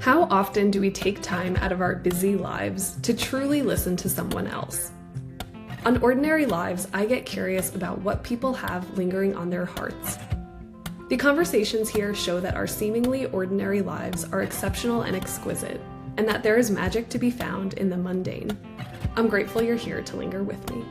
How often do we take time out of our busy lives to truly listen to someone else? On Ordinary Lives, I get curious about what people have lingering on their hearts. The conversations here show that our seemingly ordinary lives are exceptional and exquisite, and that there is magic to be found in the mundane. I'm grateful you're here to linger with me.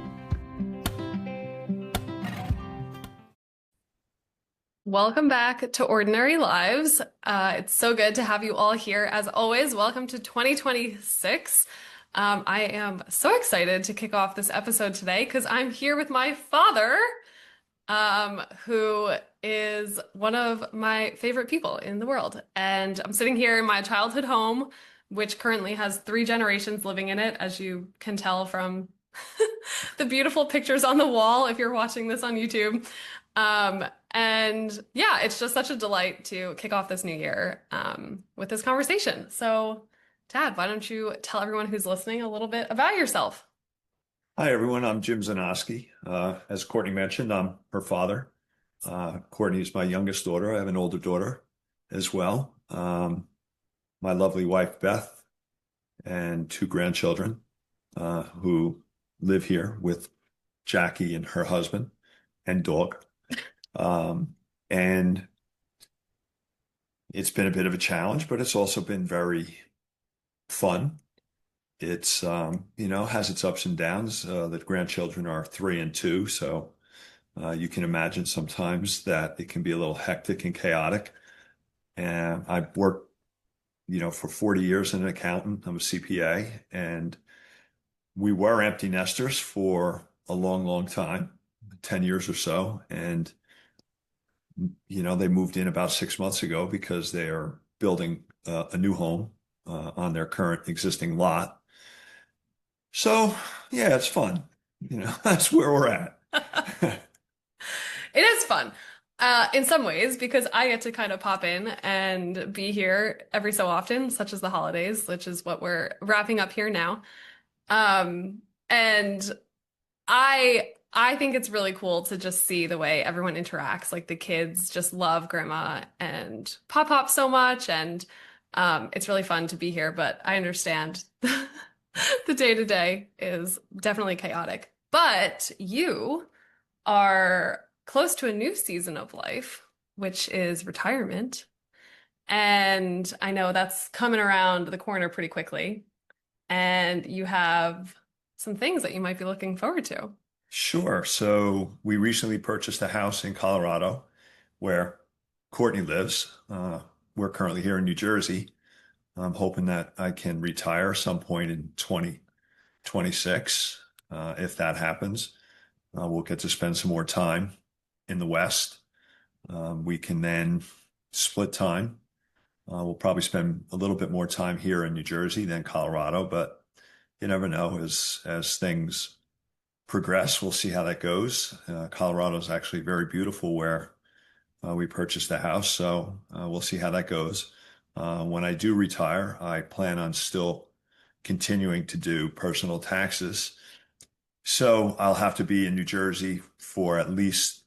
Welcome back to Ordinary Lives. It's so good to have you all here. As always, welcome to 2026. I am so excited to kick off this episode today because I'm here with my father, who is one of my favorite people in the world. And I'm sitting here in my childhood home, which currently has 3 generations living in it, as you can tell from the beautiful pictures on the wall if you're watching this on YouTube. And yeah, it's just such a delight to kick off this new year with this conversation. So, Dad, why don't you tell everyone who's listening a little bit about yourself? Hi, everyone. I'm Jim Zanosky. As Courtney mentioned, I'm her father. Courtney is my youngest daughter. I have an older daughter as well. My lovely wife, Beth, and 2 grandchildren who live here with Jackie and her husband and dog. And it's been a bit of a challenge, but it's also been very fun. It's, has its ups and downs. The grandchildren are 3 and 2, so you can imagine sometimes that it can be a little hectic and chaotic. And I've worked, for 40 years as an accountant. I'm a CPA, and we were empty nesters for a long, long time, 10 years or so. And, they moved in about 6 months ago because they are building a new home on their current existing lot. So, yeah, it's fun. That's where we're at. It is fun, in some ways, because I get to kind of pop in and be here every so often, such as the holidays, which is what we're wrapping up here now. And I think it's really cool to just see the way everyone interacts. Like the kids just love Grandma and Pop Pop so much, and it's really fun to be here. But I understand the day to day is definitely chaotic. But you are close to a new season of life, which is retirement. And I know that's coming around the corner pretty quickly. And you have some things that you might be looking forward to. Sure. So we recently purchased a house in Colorado where Courtney lives. We're currently here in New Jersey. I'm hoping that I can retire some point in 2026. If that happens, we'll get to spend some more time in the West. We can then split time. We'll probably spend a little bit more time here in New Jersey than Colorado, but you never know as things progress. We'll see how that goes. Colorado is actually very beautiful where we purchased the house, so we'll see how that goes. When I do retire, I plan on still continuing to do personal taxes. So I'll have to be in New Jersey for at least,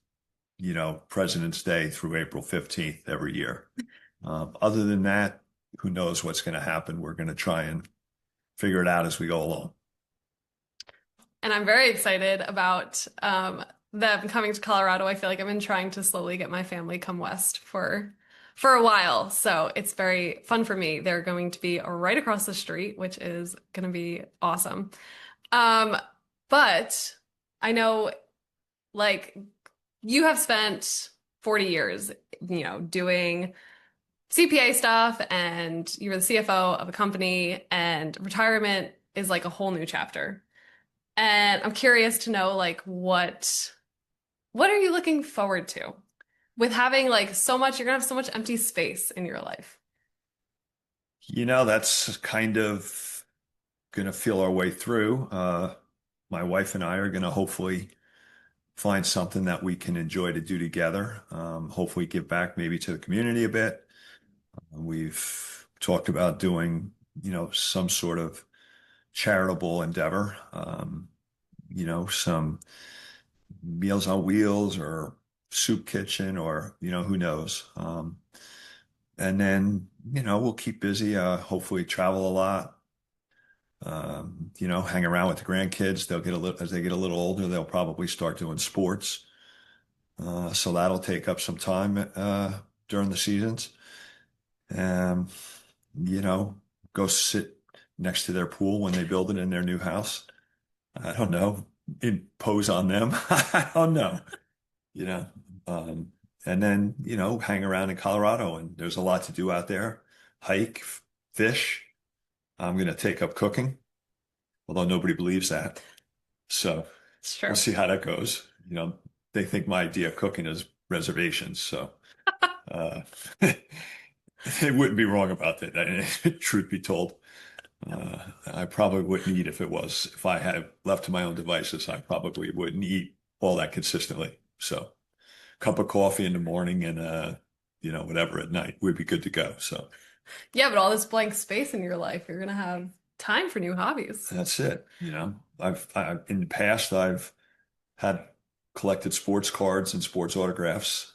President's Day through April 15th every year. Other than that, who knows what's going to happen? We're going to try and figure it out as we go along. And I'm very excited about them coming to Colorado. I feel like I've been trying to slowly get my family come west for a while. So it's very fun for me. They're going to be right across the street, which is going to be awesome. Um, but I know like you have spent 40 years, doing CPA stuff, and you were the CFO of a company, and retirement is like a whole new chapter. And I'm curious to know like what are you looking forward to with having like so much, you're gonna have so much empty space in your life. That's kind of going to feel our way through. My wife and I are going to hopefully find something that we can enjoy to do together. Hopefully give back maybe to the community a bit. We've talked about doing, some sort of charitable endeavor, some Meals on Wheels or soup kitchen or, who knows. And then, we'll keep busy, hopefully travel a lot, hang around with the grandkids. They'll get a little, as they get a little older, they'll probably start doing sports. So that'll take up some time, during the seasons. Um, you know, go sit next to their pool when they build it in their new house. I don't know, impose on them. I don't know, you know. Um, and then, hang around in Colorado, and there's a lot to do out there. Hike, fish. I'm going to take up cooking, although nobody believes that. So It's we'll true. see how that goes. They think my idea of cooking is reservations. So uh, they wouldn't be wrong about that, truth be told. I probably wouldn't eat if I had left to my own devices, I probably wouldn't eat all that consistently. So cup of coffee in the morning and whatever at night, we'd be good to go. So Yeah, but all this blank space in your life, you're gonna have time for new hobbies. that's it. In the past, I've had collected sports cards and sports autographs.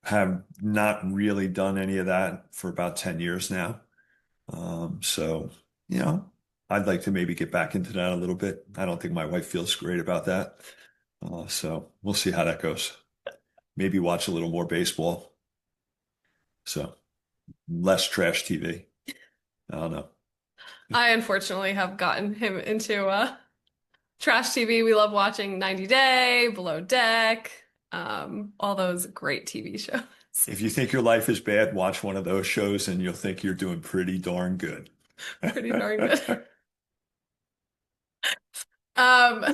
Have not really done any of that for about 10 years now. So, you know, I'd like to maybe get back into that a little bit. I don't think my wife feels great about that. So we'll see how that goes. Maybe watch a little more baseball. So less trash TV. I don't know. I unfortunately have gotten him into trash TV. We love watching 90 Day, Below Deck, all those great TV shows. If you think your life is bad, watch one of those shows and you'll think you're doing pretty darn good. Pretty darn good. Um,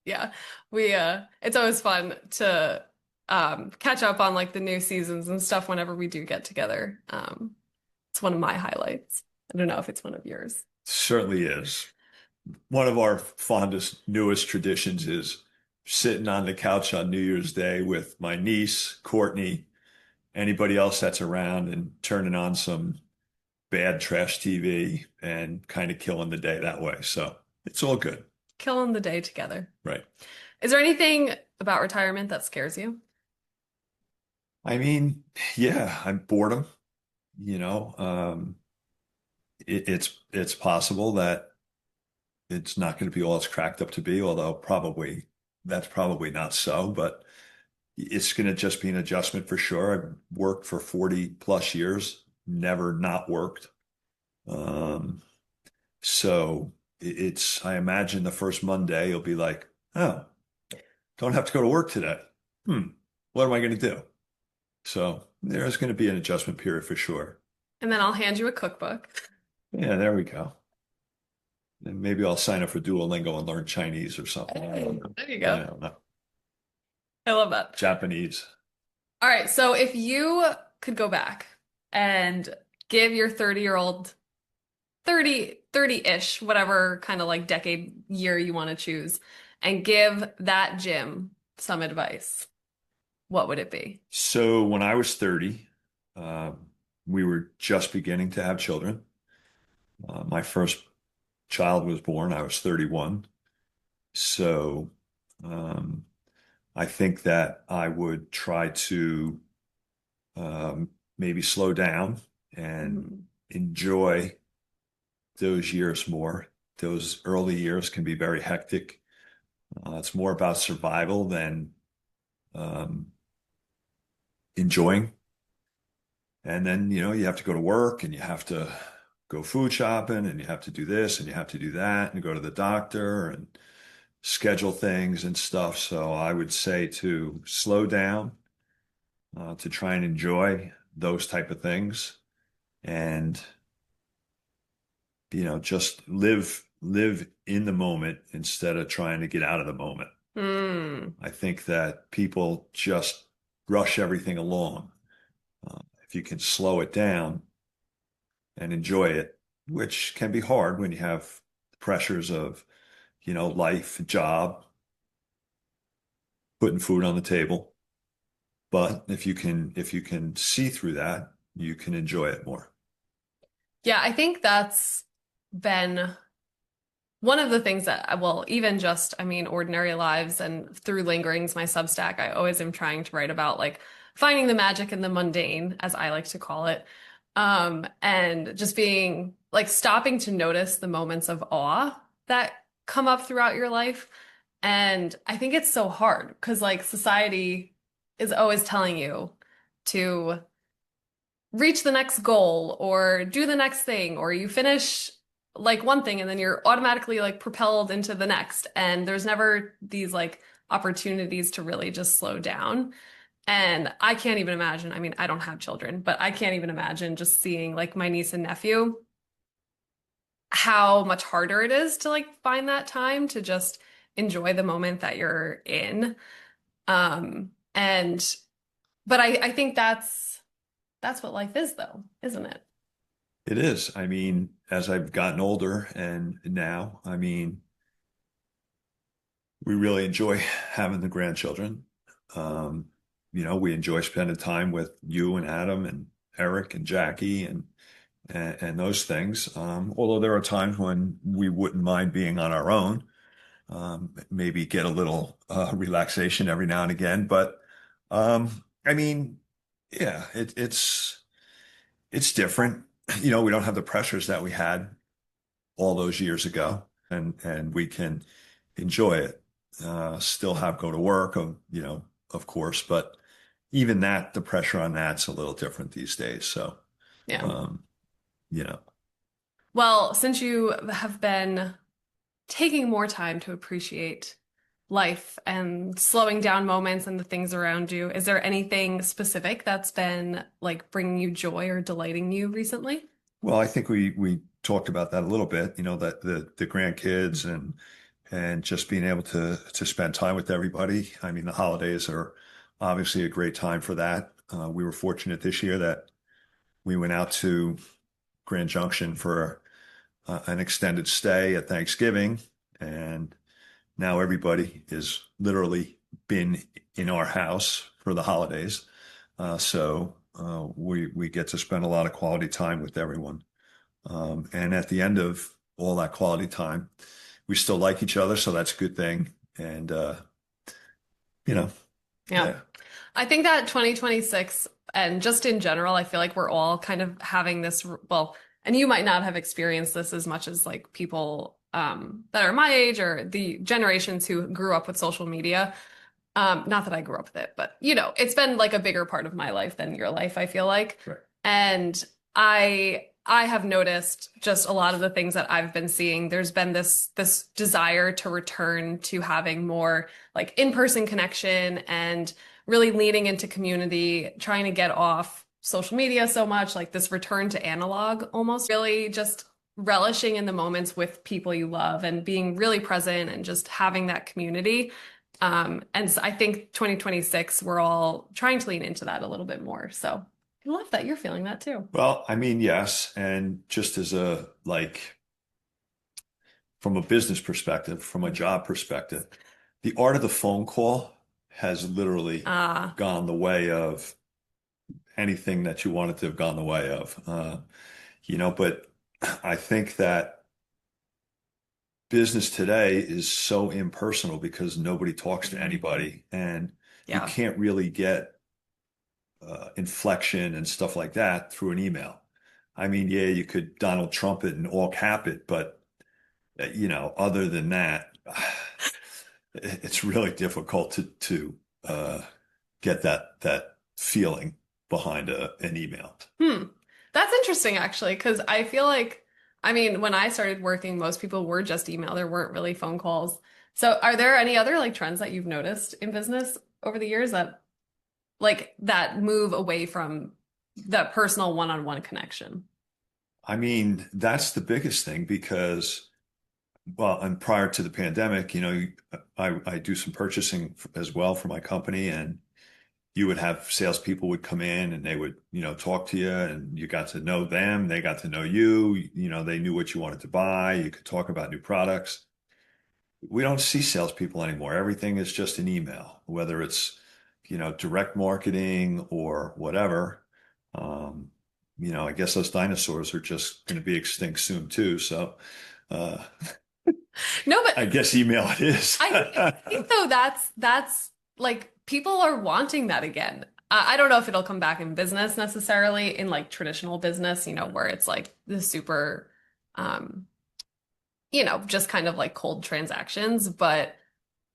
yeah, we it's always fun to catch up on like the new seasons and stuff whenever we do get together. It's one of my highlights. I don't know if it's one of yours. Certainly is. One of our fondest, newest traditions is sitting on the couch on New Year's Day with my niece, Courtney, anybody else that's around, and turning on some bad trash TV and kind of killing the day that way. So it's all good. Killing the day together. Right. Is there anything about retirement that scares you? I mean, yeah, I'm boredom, you know. It's possible that it's not going to be all it's cracked up to be, although probably that's probably not so, but it's going to just be an adjustment for sure. I've worked for 40 plus years, never not worked. Um, so I imagine the first Monday you'll be like, oh, don't have to go to work today. Hmm, what am I going to do? So there's going to be an adjustment period for sure. And then I'll hand you a cookbook. Yeah, there we go. And maybe I'll sign up for Duolingo and learn Chinese or something. I don't know. There you I go. don't know. I love that. Japanese. All right, so if you could go back and give your 30-year-old 30-ish, whatever kind of like decade year you want to choose, and give that Jim some advice, what would it be? So when I was 30, um, we were just beginning to have children. My first child was born, I was 31. So um, I think that I would try to maybe slow down and Mhm. enjoy those years more. Those early years can be very hectic. It's more about survival than um, enjoying. And then, you have to go to work and you have to go food shopping and you have to do this and you have to do that and go to the doctor and schedule things and stuff. So I would say to slow down, to try and enjoy those type of things and, just live in the moment instead of trying to get out of the moment. Hmm. I think that people just rush everything along. If you can slow it down and enjoy it, which can be hard when you have the pressures of, life, job, putting food on the table. But if you can see through that, you can enjoy it more. Yeah, I think that's been one of the things that, well, even just, I mean, ordinary lives and through Lingerings, my Substack, I always am trying to write about like finding the magic in the mundane, as I like to call it. And just being like stopping to notice the moments of awe that come up throughout your life. And I think it's so hard because like society is always telling you to reach the next goal or do the next thing, or you finish like one thing and then you're automatically like propelled into the next. And there's never these like opportunities to really just slow down. And I can't even imagine. I mean, I don't have children, but I can't even imagine just seeing like my niece and nephew, how much harder it is to like find that time to just enjoy the moment that you're in. And but I think that's what life is though, isn't it? It is. I mean, as I've gotten older and now, I mean, we really enjoy having the grandchildren. Um, we enjoy spending time with you and Adam and Eric and Jackie and those things. Although there are times when we wouldn't mind being on our own, maybe get a little relaxation every now and again. But I mean, yeah, it's different. We don't have the pressures that we had all those years ago, and we can enjoy it. Still have go to work, of course, but even that, the pressure on that's a little different these days. So, Yeah. um, you know, Well, since you have been taking more time to appreciate life and slowing down moments and the things around you, is there anything specific that's been like bringing you joy or delighting you recently? well, I think we talked about that a little bit. That the grandkids and just being able to spend time with everybody. I mean, the holidays are obviously a great time for that. We were fortunate this year that we went out to Grand Junction for an extended stay at Thanksgiving, and now everybody is literally been in our house for the holidays. So we get to spend a lot of quality time with everyone. And at the end of all that quality time, we still like each other, so that's a good thing. And you know, Yeah. yeah. I think that 2026 and just in general, I feel like we're all kind of having this, well, and you might not have experienced this as much as like people that are my age or the generations who grew up with social media. Not that I grew up with it, but it's been like a bigger part of my life than your life, I feel like. Right. And I have noticed just a lot of the things that I've been seeing. There's been this desire to return to having more like in-person connection and really leaning into community, trying to get off social media so much, like this return to analog almost, really just relishing in the moments with people you love and being really present and just having that community. And so I think 2026, we're all trying to lean into that a little bit more. So I love that you're feeling that too. Well, I mean, yes, and just as from a business perspective, from a job perspective, the art of the phone call has literally Ah, gone the way of anything that you wanted to have gone the way of. But I think that business today is so impersonal because nobody talks to anybody, and you yeah. can't really get inflection and stuff like that through an email. I mean, yeah, you could Donald Trump it and all cap it, but other than that, it's really difficult to get that feeling behind an email. Hmm. That's interesting actually, because I feel like, I mean, when I started working, most people were just email. There weren't really phone calls. So are there any other like trends that you've noticed in business over the years that like that move away from that personal one-on-one connection? I mean, that's the biggest thing because, well, and prior to the pandemic, I do some purchasing as well for my company, and you would have salespeople would come in and they would, talk to you, and you got to know them, they got to know you, they knew what you wanted to buy, you could talk about new products. We don't see salespeople anymore. Everything is just an email, whether it's, direct marketing or whatever. Um, I guess those dinosaurs are just going to be extinct soon too. So, uh, No, but I guess email it is. I think though that's like people are wanting that again. I don't know if it'll come back in business necessarily, in like traditional business, where it's like the super, um, just kind of like cold transactions. But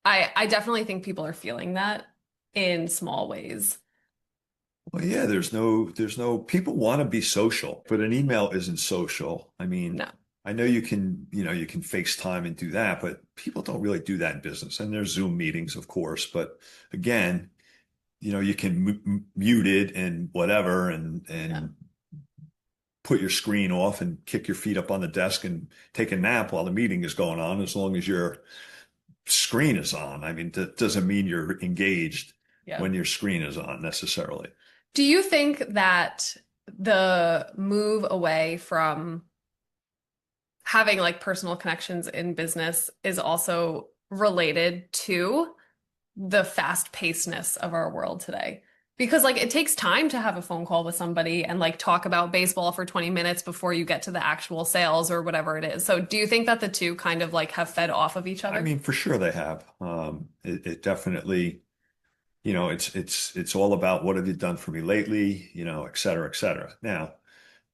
I definitely think people are feeling that in small ways. Well, yeah, there's no, people want to be social, but an email isn't social. I mean, No. I know you can FaceTime and do that, but people don't really do that in business. And there's Zoom meetings, of course, but again, you can mute it and whatever Yeah. and put your screen off and kick your feet up on the desk and take a nap while the meeting is going on, as long as your screen is on. I mean, that doesn't mean you're engaged Yeah. when your screen is on necessarily. Do you think that the move away from having like personal connections in business is also related to the fast-pacedness of our world today? Because like it takes time to have a phone call with somebody and like talk about baseball for 20 minutes before you get to the actual sales or whatever it is. So do you think that the two kind of like have fed off of each I other? mean, for sure they have. It definitely, it's all about what have you done for me lately, et cetera, et cetera. Now,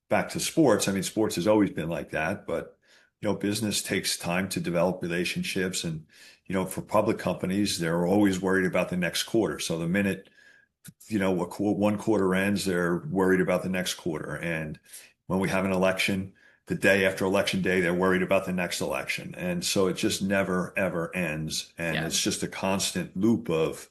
back to sports. I mean, sports has always been like that, but business takes time to develop relationships, and for public companies, they're always worried about the next quarter. So the minute one quarter ends, they're worried about the next quarter, and when we have an election, the day after election day, they're worried about the next election, and so it just never ever ends, and Yeah. it's just a constant loop of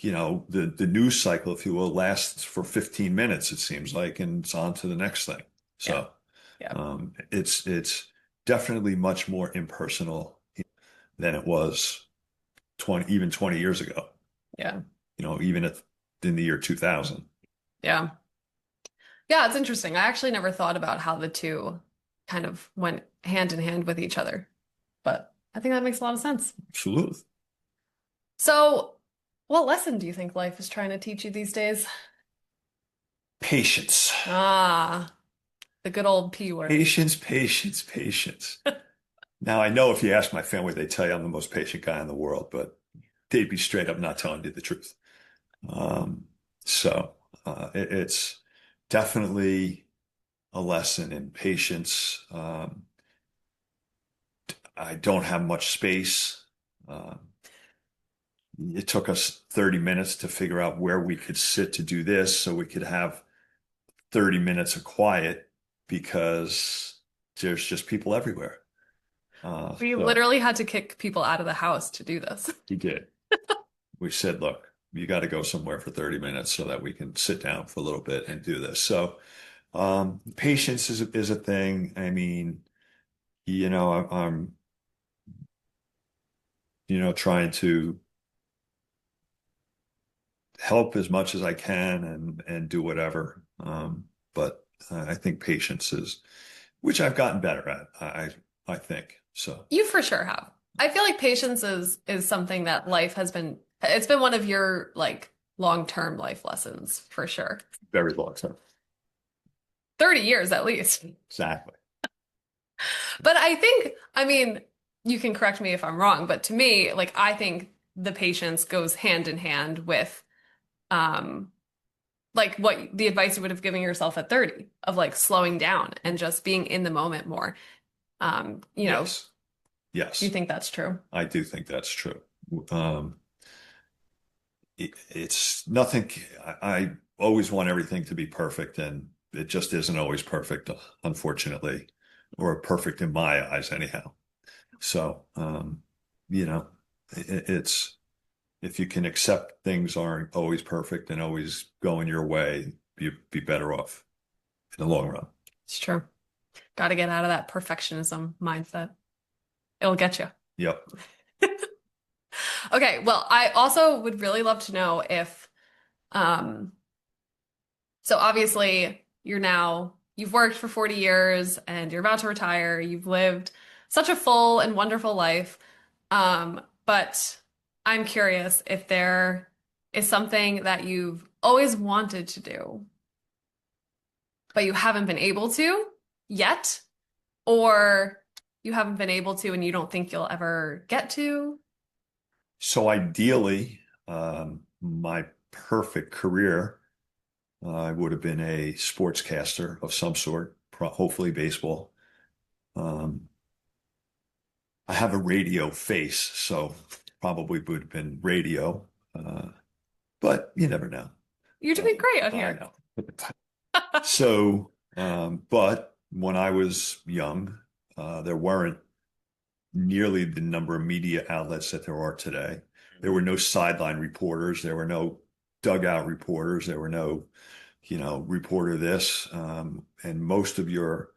the news cycle, if you will, lasts for 15 minutes, it seems like, and it's on to the next thing. Yeah. So Yeah. it's definitely much more impersonal than it was 20 years ago, Yeah. even in the year 2000. Yeah. Yeah, it's interesting. I actually never thought about how the two kind of went hand in hand with each other, but I think that makes a lot of sense. Absolutely. So, what lesson do you think life is trying to teach you these days? Patience. Ah, the good old P word. Patience, patience, patience. Now, I know if you ask my family, they tell you I'm the most patient guy in the world, but they'd be straight up not telling you the truth. Um, so it's definitely a lesson in patience. I don't have much space. Um, it took us 30 minutes to figure out where we could sit to do this so we could have 30 minutes of quiet because there's just people everywhere. We So literally had to kick people out of the house to do this. we did. We said, look, you got to go somewhere for 30 minutes so that we can sit down for a little bit and do this. So patience is a thing. I mean, I'm trying to help as much as I can and do whatever. But I think patience is, which I've gotten better at. I think so. You for sure have. I feel like patience is something that life has been, it's been one of your like long-term life lessons for sure. Very long term. 30 years at least. Exactly. But I think, I mean, you can correct me if I'm wrong, but to me, like I think the patience goes hand in hand with um like what the advice you would have given yourself at 30 of like slowing down and just being in the moment more. Yes. Do you Yes. think that's true? I do think that's true. Um, it's nothing. I always want everything to be perfect, and it just isn't always perfect, unfortunately, or perfect in my eyes, anyhow. So, you know, it's if you can accept things aren't always perfect and always going your way, you'd be better off in the long run. It's true. Got to get out of that perfectionism mindset. It'll get you. Yep. Okay, well, I also would really love to know if, um, so obviously you've worked for 40 years and you're about to retire. You've lived such a full and wonderful life. But I'm curious if there is something that you've always wanted to do, but you haven't been able to yet, or you haven't been able to and you don't think you'll ever get to. So ideally, my perfect career, I would have been a sportscaster of some sort, hopefully baseball. Um, I have a radio face, so probably would have been radio, uh, but you never know. You're doing great out I here. know. So, but when I was young, there weren't nearly the number of media outlets that there are today. There were no sideline reporters. There were no dugout reporters. There were no, reporter this. And most of your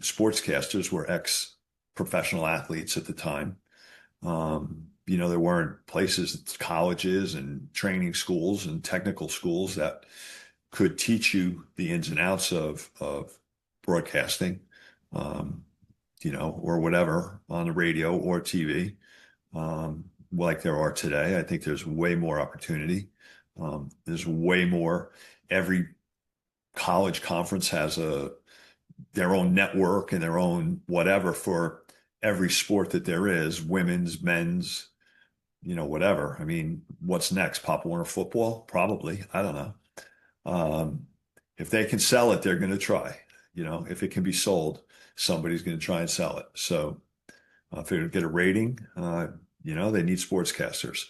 sportscasters were ex-professional athletes at the time. There weren't places, colleges and training schools and technical schools that could teach you the ins and outs of broadcasting. Or whatever on the radio or TV, like there are today. I think there's way more opportunity. There's way more. Every college conference has their own network and their own whatever for every sport that there is, women's, men's, whatever. I mean, what's next? Pop Warner football? Probably. I don't know. Um, if they can sell it, they're going to try. If it can be sold, somebody's going to try and sell it. So if they're going to get a rating, they need sportscasters.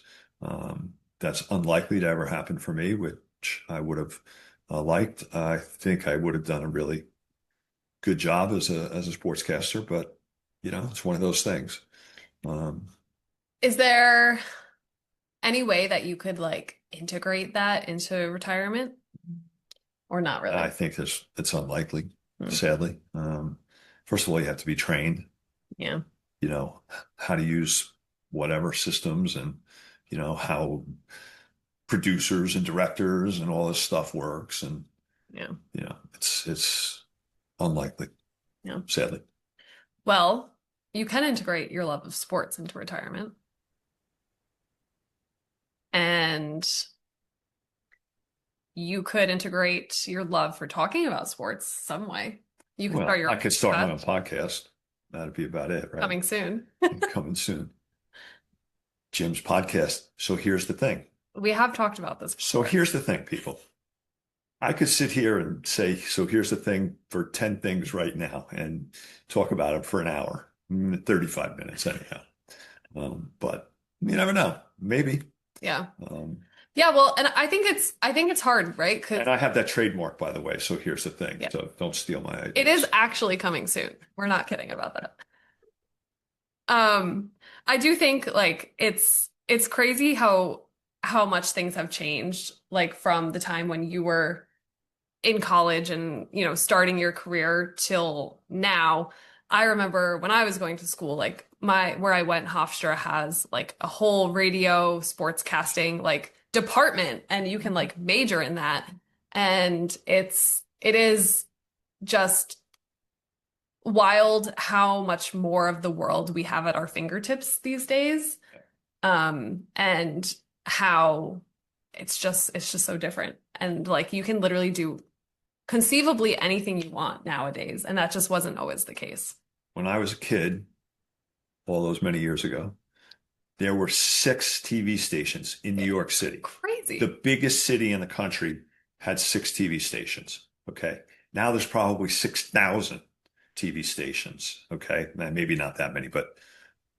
That's unlikely to ever happen for me, which I would have liked. I think I would have done a really good job as a sportscaster, but it's one of those things. Um, Is there any way that you could like integrate that into retirement or not I really? think it's unlikely, Hmm. sadly. First of all, you have to be trained, Yeah. you know, how to use whatever systems and, how producers and directors and all this stuff works. And, Yeah. it's unlikely, Yeah. sadly. Well, you can integrate your love of sports into retirement. And you could integrate your love for talking about sports some way. You could start Well, your I own could start my own podcast podcast. That'd be about it, right? coming soon. Coming soon. Jim's podcast. So here's the thing. We have talked about this So before. here's the thing, people. I could sit here and say, so here's the thing for 10 things right now and talk about it for an hour, 35 minutes anyhow. But you never know. Maybe. Yeah. Um, Yeah, well, and I think it's hard, right? Because and I have that trademark, by the way. So here's the thing. yeah, So don't steal my it is ideas. actually coming soon. We're not kidding about that. Um, I do think like it's crazy how much things have changed, like from the time when you were in college and, starting your career till now. I remember when I was going to school, like my where I went, Hofstra has like a whole radio sportscasting like department, and you can like major in that. And it is just wild how much more of the world we have at our fingertips these days. And how it's just so different. And like you can literally do conceivably anything you want nowadays, and that just wasn't always the case. When I was a kid, all those many years ago, there were 6 TV stations in New York City. The Crazy. biggest city in the country had 6 TV stations. Okay. Now there's probably 6,000 TV stations. Okay. Maybe not that many, but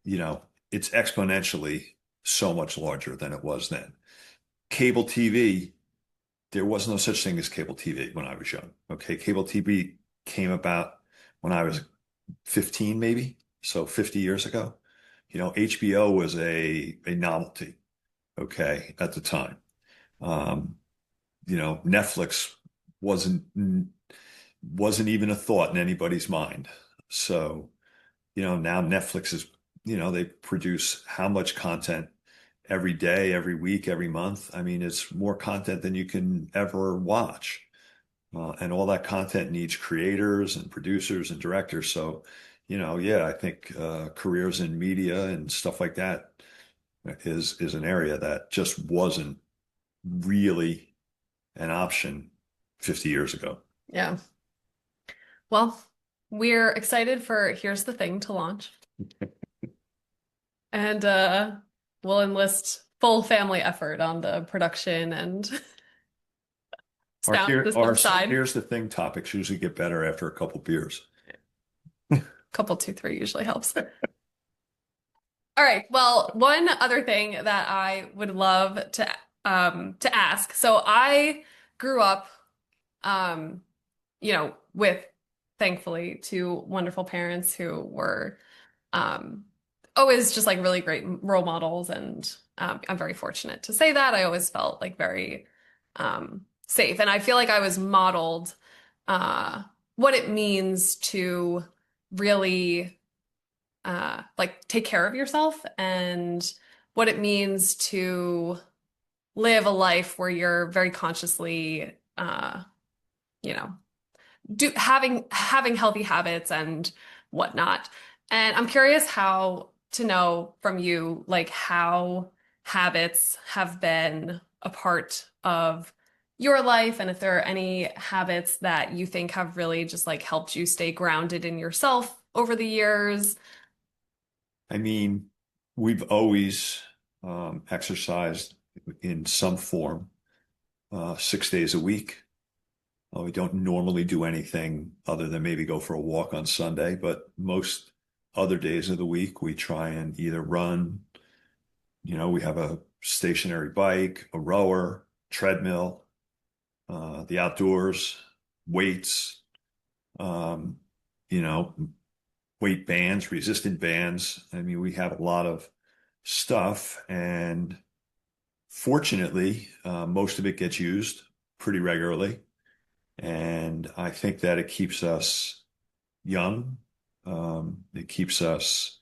you know, it's exponentially so much larger than it was then. Cable TV, there was no such thing as cable TV when I was young. Okay. Cable TV came about when I was 15, maybe. So 50 years ago. HBO was a novelty, okay, at the time. Um, Netflix wasn't wasn't even a thought in anybody's mind. So, now Netflix is, they produce how much content every day, every week, every month. I mean, it's more content than you can ever watch. And all that content needs creators and producers and directors. So, yeah, I think careers in media and stuff like that is an area that just wasn't really an option 50 years ago. Yeah. Well, we're excited for Here's the Thing to launch. And we'll enlist full family effort on the production and Our sound here system our side. here's the thing topics usually get better after a couple beers. Couple two, three usually helps. All right. Well, one other thing that I would love to ask. So I grew up um with thankfully two wonderful parents who were um always just like really great role models and I'm very fortunate to say that. I always felt like very safe and I feel like I was modeled uh what it means to really like take care of yourself and what it means to live a life where you're very consciously you know do having healthy habits and whatnot. And I'm curious how to know from you like how habits have been a part of your life and if there are any habits that you think have really just like helped you stay grounded in yourself over the years. I mean, we've always exercised in some form 6 days a week. We don't normally do anything other than maybe go for a walk on Sunday, but most other days of the week we try and either run, we have a stationary bike, a rower, treadmill, the outdoors, weights, um, you know, weight bands, resistant bands. I mean, we have a lot of stuff, and fortunately, most of it gets used pretty regularly. And I think that it keeps us young. It keeps us,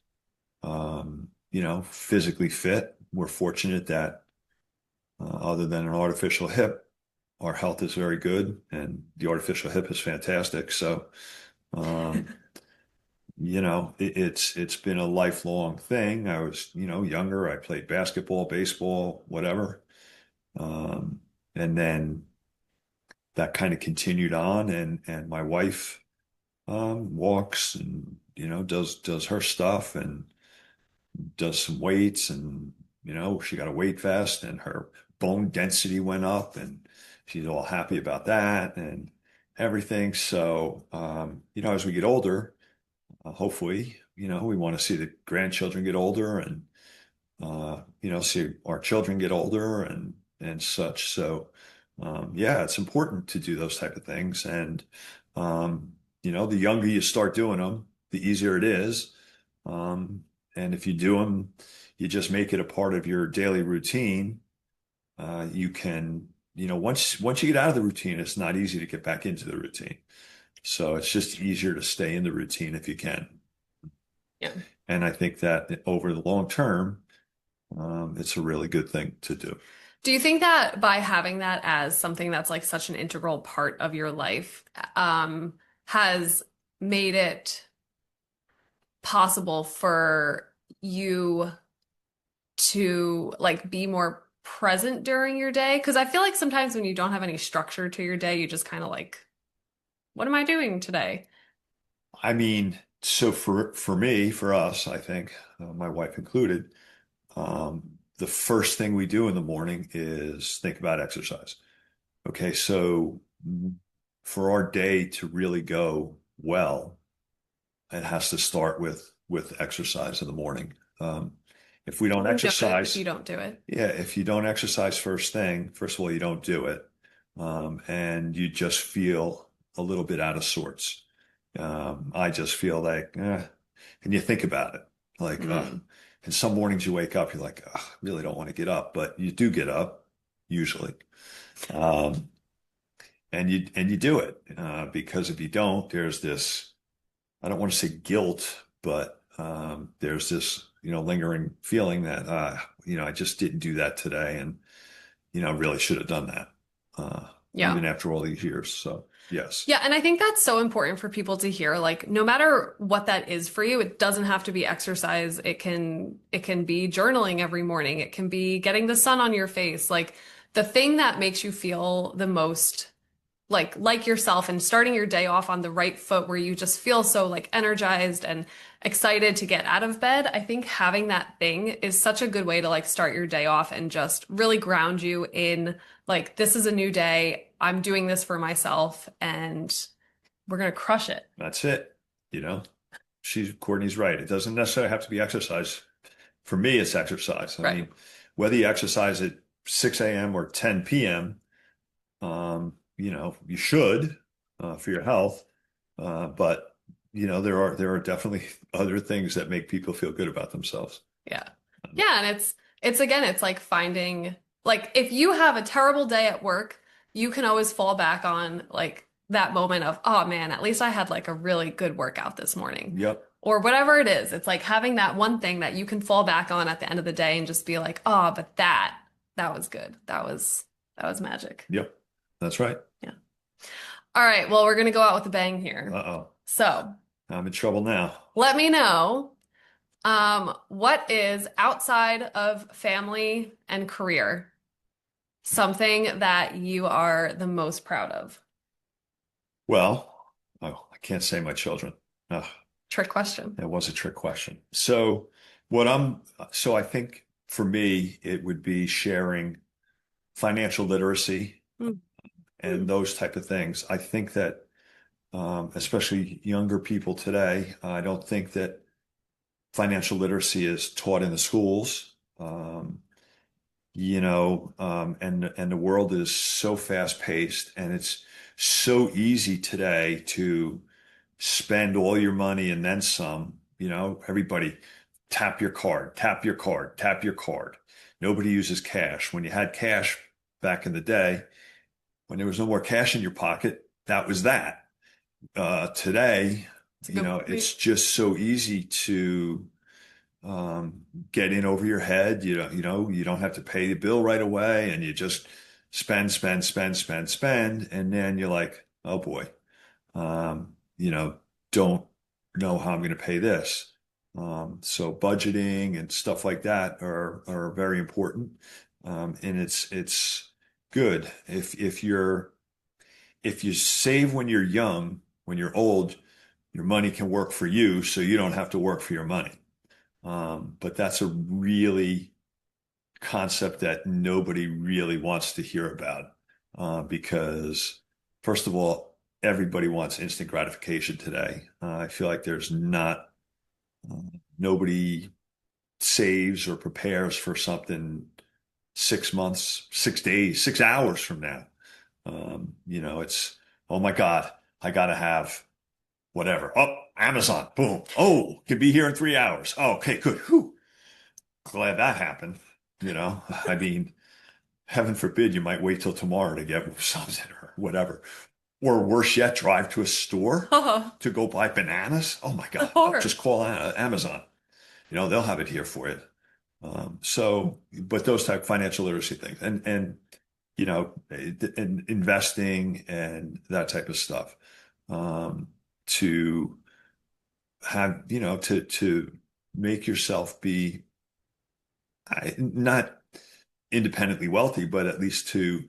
physically fit. We're fortunate that, other than an artificial hip, our health is very good, and the artificial hip is fantastic. So, um, it's been a lifelong thing. I was, younger. I played basketball, baseball, whatever. Um, and then that kind of continued on, and my wife walks and does her stuff and does some weights, and she got a weight vest and her bone density went up, and she's all happy about that and everything. So as we get older, hopefully, we want to see the grandchildren get older, and see our children get older and such. So yeah, it's important to do those type of things. And the younger you start doing them, the easier it is. Um, and if you do them, you just make it a part of your daily routine. You can, once you get out of the routine, it's not easy to get back into the routine. So it's just easier to stay in the routine if you can. Yeah. And I think that over the long term, it's a really good thing to do. Do you think that by having that as something that's like such an integral part of your life, um, has made it possible for you to like be more present during your day? Because I feel like sometimes when you don't have any structure to your day, you just kind of like, what am I doing today? I mean, so for me, for us, I think, my wife included, the first thing we do in the morning is think about exercise. Okay, so for our day to really go well, it has to start with exercise in the morning. If we You don't won't do it if you exercise, don't do it. yeah, if you don't exercise first thing, first of all, you don't do it, and you just feel a little bit out of sorts. I just feel like, and you think about it, like, Mm. and some mornings you wake up, you're like, I really don't want to get up, but you do get up usually. Um, and you do it, because if you don't, there's this, I don't want to say guilt, but there's this, lingering feeling that, I just didn't do that today, and really should have done that, Yeah. even after all these years. So yes, Yeah, and I think that's so important for people to hear. Like, no matter what that is for you, it doesn't have to be exercise. It can be journaling every morning. It can be getting the sun on your face. Like the thing that makes you feel the most like yourself and starting your day off on the right foot where you just feel so like energized and excited to get out of bed, I think having that thing is such a good way to like start your day off and just really ground you in like this is a new day. I'm doing this for myself and we're gonna crush it. That's it. You know, Courtney's right. It doesn't necessarily have to be exercise. For me, it's exercise. I Right. mean, whether you exercise at 6 a.m. or 10 p.m., you should for your health. But there are definitely other things that make people feel good about themselves. Yeah. Yeah, and it's again, it's like finding like if you have a terrible day at work, you can always fall back on like that moment of, oh man, at least I had like a really good workout this morning. Yep. Or whatever it is. It's like having that one thing that you can fall back on at the end of the day and just be like, oh, but that was good. That was magic. Yep. That's right. Yeah. All right, well, we're gonna go out with a bang here. Uh-oh. So I'm in trouble now. let me know. What is outside of family and career something that you are the most proud of? Well, oh, I can't say my children. Ugh, Trick question. that was a trick question. So I think for me, it would be sharing financial literacy Mm. and those type of things. I think that, especially younger people today, I don't think that financial literacy is taught in the schools. And the world is so fast paced, and it's so easy today to spend all your money and then some. Everybody tap your card, tap your card, tap your card. Nobody uses cash. When you had cash back in the day, when there was no more cash in your pocket, that was that. Today, It's a good point. it's just so easy to um, get in over your head. You don't have to pay the bill right away, and you just spend, spend, spend, spend, spend, and then you're like, oh boy, um, you know, don't know how I'm going to pay this. So budgeting and stuff like that are very important, and it's good if you save when you're young. When you're old, your money can work for you, so you don't have to work for your money. But that's a really concept that nobody really wants to hear about because, first of all, everybody wants instant gratification today. I feel like there's not, uh, nobody saves or prepares for something 6 months, 6 days, 6 hours from now. It's, oh my God, I got to have whatever. Oh, Amazon, boom. Oh, can be here in 3 hours. Oh, okay, good. Whew. Glad that happened. I mean, heaven forbid you might wait till tomorrow to get something or whatever. Or worse yet, drive to a store Oh, to go buy bananas. Oh my the God. Oh, horror. just call Amazon. They'll have it here for you. But those type of financial literacy things and investing and that type of stuff, to have, to make yourself be not independently wealthy, but at least to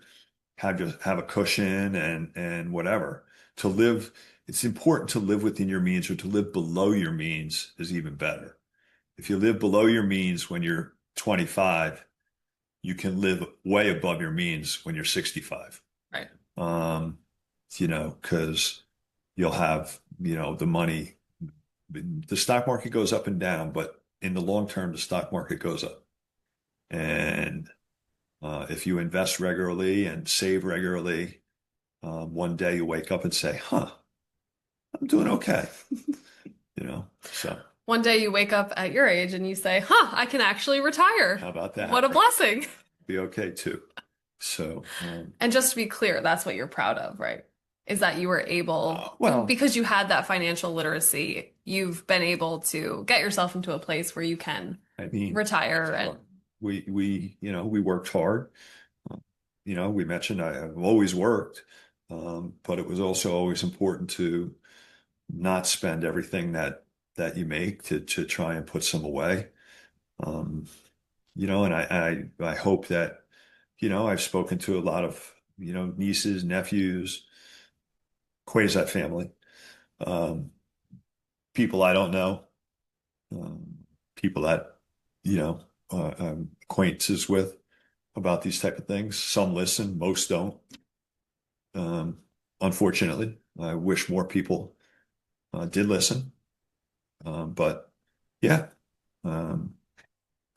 have a cushion and whatever to live. It's important to live within your means, or to live below your means is even better. If you live below your means when you're 25, you can live way above your means when you're 65. Right. Because you'll have, the money. The stock market goes up and down, but in the long term, the stock market goes up. And if you invest regularly and save regularly, one day you wake up and say, huh, I'm doing okay. So One day you wake up at your age and you say, huh, I can actually retire. how about What a that? blessing. Be okay too. So, And just to be clear, that's what you're proud of, right? Is that you were able, well, because you had that financial literacy, you've been able to get yourself into a place where you can I mean, retire and we worked hard. We mentioned I've always worked, but it was also always important to not spend everything that you make, to try and put some away. Um, and I hope that, I've spoken to a lot of, nieces, nephews, Quasar family, um, people I don't know, people that, acquaintances with about these type of things. Some listen, most don't. Um, Unfortunately, I wish more people did listen. But yeah, um,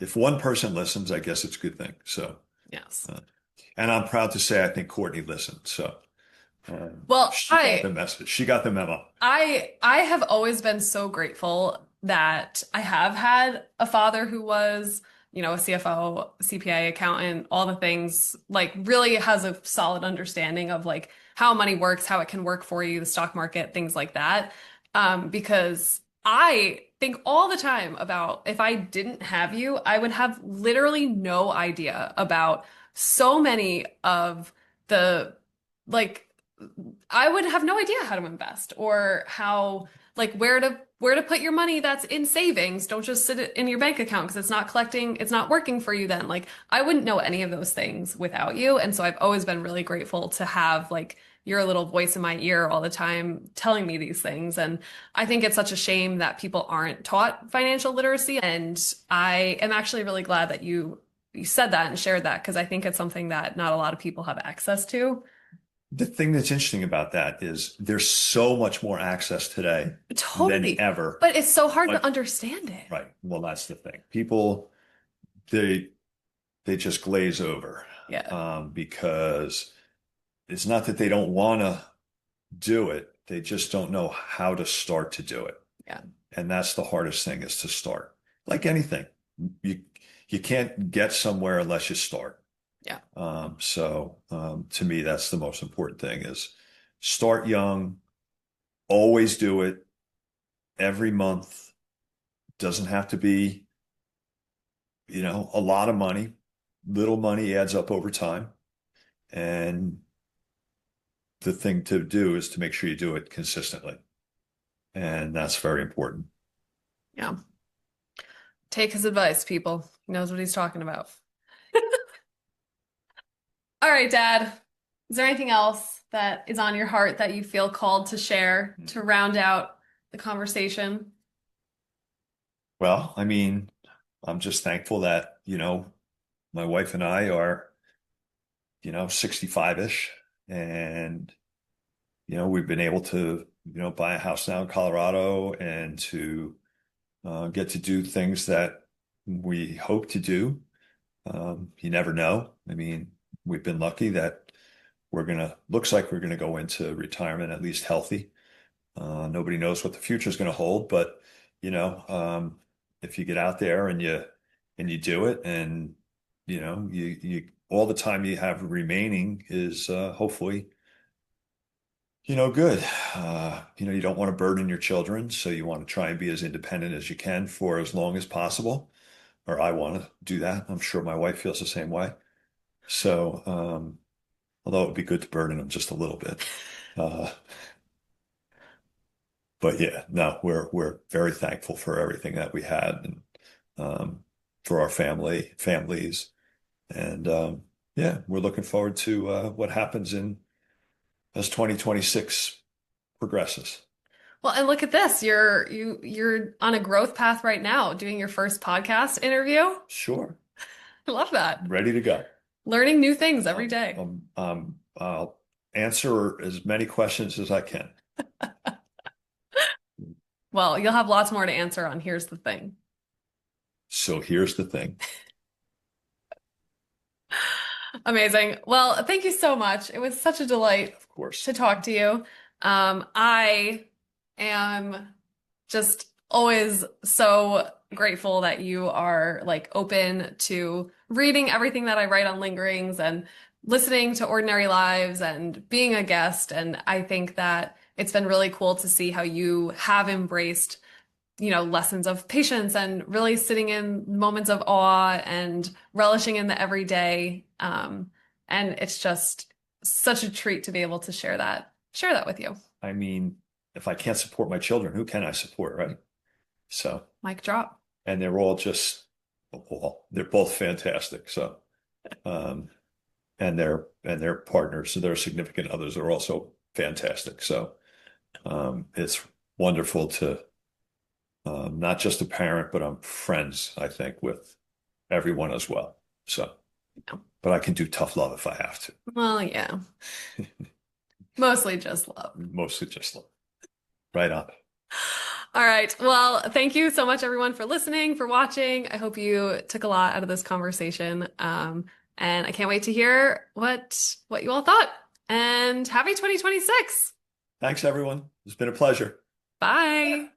if one person listens, I guess it's a good thing. So, Yes. uh, and I'm proud to say I think Courtney listened. So Well, she got the message. She got the memo. I have always been so grateful that I have had a father who was, a CFO, CPA, accountant, all the things, like really has a solid understanding of like how money works, how it can work for you, the stock market, things like that. Because I think all the time about if I didn't have you, I would have literally no idea about so many of the like I would have no idea how to invest or how like where to put your money that's in savings. Don't just sit it in your bank account because it's not collecting, it's not working for you then. Like I wouldn't know any of those things without you. And so I've always been really grateful to have like your little voice in my ear all the time telling me these things. And I think it's such a shame that people aren't taught financial literacy. And I am actually really glad that you said that and shared that because I think it's something that not a lot of people have access to. The thing that's interesting about that is there's so much more access today than Totally. ever. But it's so hard to But understand it. right, well, that's the thing. People they they just glaze over Yeah. because it's not that they don't want to do it. They just don't know how to start to do it. Yeah. And that's the hardest thing is to start. Like anything, you you can't get somewhere unless you start. Yeah. To me, that's the most important thing is start young, always do it every month. Doesn't have to be, a lot of money. Little money adds up over time. And the thing to do is to make sure you do it consistently. And that's very important. Yeah. Take his advice, people. He knows what he's talking about. All right, Dad. Is there anything else that is on your heart that you feel called to share to round out the conversation? Well, I mean, I'm just thankful that, my wife and I are, 65-ish and, we've been able to, buy a house now in Colorado and to get to do things that we hope to do. You never know. I mean, we've been lucky that looks like we're gonna go into retirement at least healthy. Nobody knows what the future is going to hold, but you know, um, if you get out there and you do it, and you all the time you have remaining is hopefully good. You don't want to burden your children, so you want to try and be as independent as you can for as long as possible. Or I want to do that. I'm sure my wife feels the same way. So, although it would be good to burden them just a little bit. Uh, but yeah, no, we're very thankful for everything that we had and for our families, and yeah, we're looking forward to what happens in as 2026 progresses. Well, and look at this. You're on a growth path right now, doing your first podcast interview. Sure, I love that. ready to go. Learning new things every day. I'll answer as many questions as I can. Well, you'll have lots more to answer on. Here's the thing. So here's the thing. Amazing. Well, thank you so much. It was such a delight Of course, to talk to you. I am just always so grateful that you are like open to reading everything that I write on Lingerings and listening to Ordinary Lives and being a guest. And I think that it's been really cool to see how you have embraced lessons of patience and really sitting in moments of awe and relishing in the everyday. And it's just such a treat to be able to share that with you. I mean, if I can't support my children, who can I support, right? So, Mic drop. and they're all just, well, they're both fantastic. So, and their partners, so their significant others are also fantastic. So, It's wonderful to not just a parent, but I'm friends, I think, with everyone as well. So, Yeah. but I can do tough love if I have to. Well, yeah, mostly just love. Mostly just love. Right on. All right. Well, thank you so much, everyone, for listening, for watching. I hope you took a lot out of this conversation. And I can't wait to hear what you all thought. And happy 2026. Thanks, everyone. It's been a pleasure. Bye.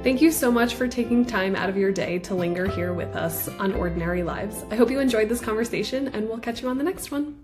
Thank you so much for taking time out of your day to linger here with us on Ordinary Lives. I hope you enjoyed this conversation, and we'll catch you on the next one.